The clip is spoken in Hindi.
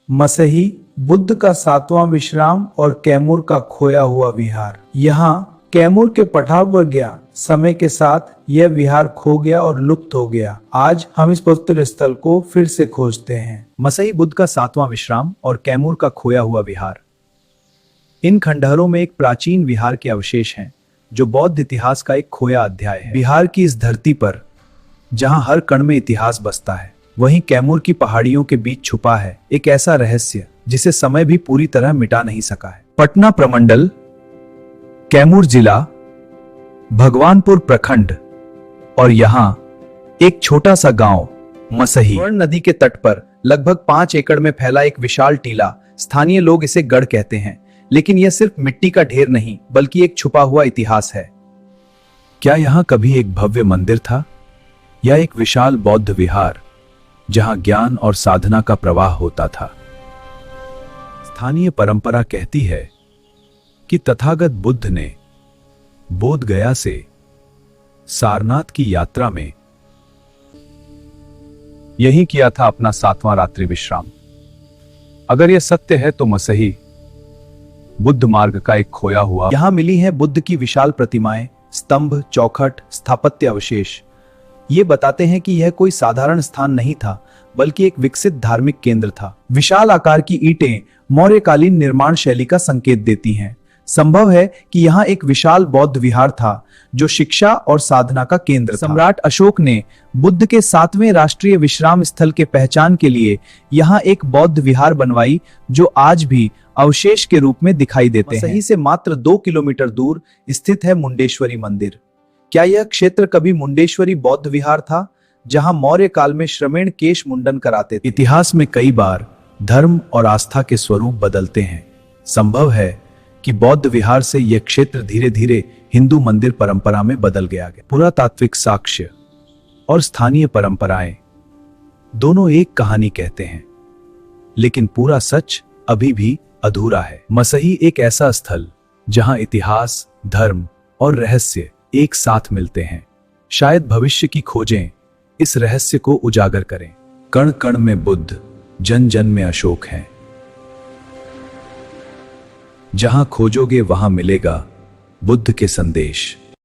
मसही, बुद्ध का 7वां विश्राम और कैमूर का खोया हुआ विहार। यहाँ कैमूर के पठार पर गया, समय के साथ यह विहार खो गया और लुप्त हो गया। आज हम इस पवित्र स्थल को फिर से खोजते हैं। मसही, बुद्ध का 7वां विश्राम और कैमूर का खोया हुआ विहार। इन खंडहरों में एक प्राचीन विहार के अवशेष हैं, जो बौद्ध इतिहास का एक खोया अध्याय है। बिहार की इस धरती पर जहां हर कण में इतिहास बसता है, वहीं कैमूर की पहाड़ियों के बीच छुपा है एक ऐसा रहस्य जिसे समय भी पूरी तरह मिटा नहीं सका है। पटना प्रमंडल, कैमूर जिला, भगवानपुर प्रखंड और यहाँ एक छोटा सा गांव मसही। स्वर्ण नदी के तट पर लगभग 5 एकड़ में फैला एक विशाल टीला। स्थानीय लोग इसे गढ़ कहते हैं, लेकिन यह सिर्फ मिट्टी का ढेर नहीं, बल्कि एक छुपा हुआ इतिहास है। क्या यहाँ कभी एक भव्य मंदिर था, या एक विशाल बौद्ध विहार जहां ज्ञान और साधना का प्रवाह होता था? स्थानीय परंपरा कहती है कि तथागत बुद्ध ने बोध गया से सारनाथ की यात्रा में यही किया था अपना 7वां रात्रि विश्राम। अगर यह सत्य है तो मसही बुद्ध मार्ग का एक खोया हुआ। यहां मिली है बुद्ध की विशाल प्रतिमाएं, स्तंभ, चौखट, स्थापत्य अवशेष। ये बताते हैं कि यह कोई साधारण स्थान नहीं था, बल्कि एक विकसित धार्मिक केंद्र था। विशाल आकार की ईंटें मौर्यकालीन निर्माण शैली का संकेत देती हैं। संभव है कि यहाँ एक विशाल बौद्ध विहार था, जो शिक्षा और साधना का केंद्र था। सम्राट अशोक ने बुद्ध के 7वें राष्ट्रीय विश्राम स्थल के पहचान के लिए यहाँ एक बौद्ध विहार बनवाई, जो आज भी अवशेष के रूप में दिखाई देते हैं। मसही से मात्र 2 किलोमीटर दूर स्थित है मुंडेश्वरी मंदिर। क्या यह क्षेत्र कभी मुंडेश्वरी बौद्ध विहार था, जहां मौर्य काल में श्रमेण केश मुंडन कराते थे? इतिहास में कई बार धर्म और आस्था के स्वरूप बदलते हैं। संभव है कि बौद्ध विहार से यह क्षेत्र धीरे धीरे हिंदू मंदिर परंपरा में बदल गया। पुरातात्विक साक्ष्य और स्थानीय परंपराएं दोनों एक कहानी कहते हैं, लेकिन पूरा सच अभी भी अधूरा है। मसही एक ऐसा स्थल जहां इतिहास, धर्म और रहस्य एक साथ मिलते हैं। शायद भविष्य की खोजें इस रहस्य को उजागर करें। कण कण में बुद्ध, जन जन में अशोक हैं। जहां खोजोगे वहां मिलेगा बुद्ध के संदेश।